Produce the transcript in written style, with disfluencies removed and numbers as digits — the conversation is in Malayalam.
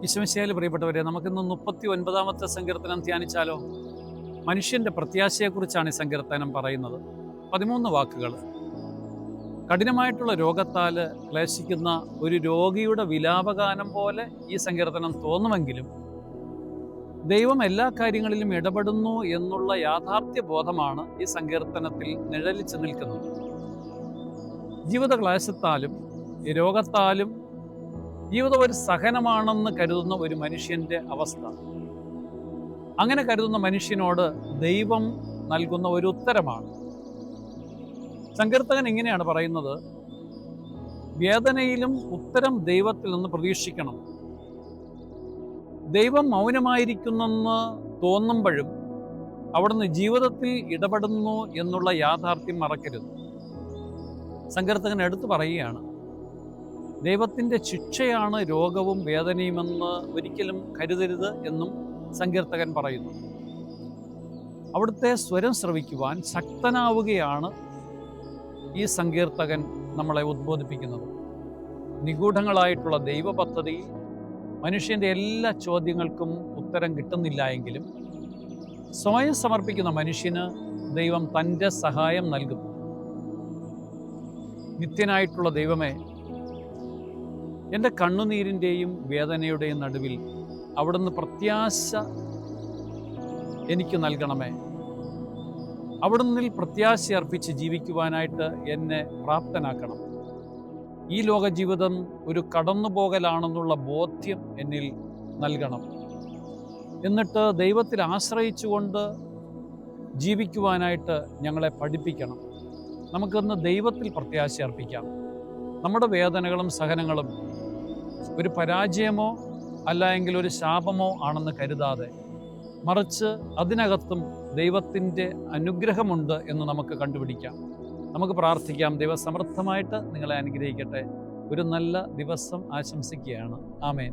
ഈശോമിശിഹായിൽ പ്രിയപ്പെട്ടവരെ, നമുക്കിന്ന് 39-ാമത്തെ സങ്കീർത്തനം ധ്യാനിച്ചാലോ? മനുഷ്യൻ്റെ പ്രത്യാശയെക്കുറിച്ചാണ് ഈ സങ്കീർത്തനം പറയുന്നത്. 13 വാക്കുകൾ. കഠിനമായിട്ടുള്ള രോഗത്താൽ ക്ലേശിക്കുന്ന ഒരു രോഗിയുടെ വിലാപഗാനം പോലെ ഈ സങ്കീർത്തനം തോന്നുമെങ്കിലും ദൈവം എല്ലാ കാര്യങ്ങളിലും ഇടപെടുന്നു എന്നുള്ള യാഥാർത്ഥ്യ ബോധമാണ് ഈ സങ്കീർത്തനത്തിൽ നിഴലിച്ചു നിൽക്കുന്നത്. ജീവിത ക്ലേശത്താലും രോഗത്താലും ജീവിതം ഒരു സഹനമാണെന്ന് കരുതുന്ന ഒരു മനുഷ്യൻ്റെ അവസ്ഥ, അങ്ങനെ കരുതുന്ന മനുഷ്യനോട് ദൈവം നൽകുന്ന ഒരു ഉത്തരമാണ്. സങ്കീർത്തകൻ ഇങ്ങനെയാണ് പറയുന്നത്: വേദനയിലും ഉത്തരം ദൈവത്തിൽ നിന്ന് പ്രതീക്ഷിക്കണം. ദൈവം മൗനമായിരിക്കുന്നെന്ന് തോന്നുമ്പോഴും അവിടുന്ന് ജീവിതത്തിൽ ഇടപെടുന്നു എന്നുള്ള യാഥാർത്ഥ്യം മറക്കരുത്. സങ്കീർത്തകൻ എടുത്തു പറയുകയാണ്, ദൈവത്തിൻ്റെ ശിക്ഷയാണ് രോഗവും വേദനയുമെന്ന് ഒരിക്കലും കരുതരുത് എന്നും സങ്കീർത്തകൻ പറയുന്നു. അവിടുത്തെ സ്വരം ശ്രവിക്കുവാൻ ശക്തനാവുകയാണ് ഈ സങ്കീർത്തകൻ നമ്മളെ ഉദ്ബോധിപ്പിക്കുന്നത്. നിഗൂഢങ്ങളായിട്ടുള്ള ദൈവ പദ്ധതിയിൽ മനുഷ്യൻ്റെ എല്ലാ ചോദ്യങ്ങൾക്കും ഉത്തരം കിട്ടുന്നില്ല എങ്കിലും സ്വയം സമർപ്പിക്കുന്ന മനുഷ്യന് ദൈവം തൻ്റെ സഹായം നൽകും. നിത്യനായിട്ടുള്ള ദൈവമേ, എൻ്റെ കണ്ണുനീരിൻ്റെയും വേദനയുടെയും നടുവിൽ അവിടുന്ന് പ്രത്യാശ എനിക്ക് നൽകണമേ. അവിടുന്നിൽ പ്രത്യാശ അർപ്പിച്ച് ജീവിക്കുവാനായിട്ട് എന്നെ പ്രാപ്തനാക്കണം. ഈ ലോക ജീവിതം ഒരു കടന്നുപോകലാണെന്നുള്ള ബോധ്യം എന്നിൽ നൽകണം. എന്നിട്ട് ദൈവത്തിൽ ആശ്രയിച്ചുകൊണ്ട് ജീവിക്കുവാനായിട്ട് ഞങ്ങളെ പഠിപ്പിക്കണം. നമുക്കിന്ന് ദൈവത്തിൽ പ്രത്യാശ അർപ്പിക്കാം. നമ്മുടെ വേദനകളും സഹനങ്ങളും ഒരു പരാജയമോ അല്ല എങ്കിൽ ഒരു ശാപമോ ആണെന്ന് കരുതാതെ, മറിച്ച് അതിനകത്തും ദൈവത്തിൻ്റെ അനുഗ്രഹമുണ്ട് എന്ന് നമുക്ക് കണ്ടുപിടിക്കാം. നമുക്ക് പ്രാർത്ഥിക്കാം. ദൈവസമർത്ഥമായിട്ട് നിങ്ങളെ അനുഗ്രഹിക്കട്ടെ. ഒരു നല്ല ദിവസം ആശംസിക്കുകയാണ്. ആമേൻ.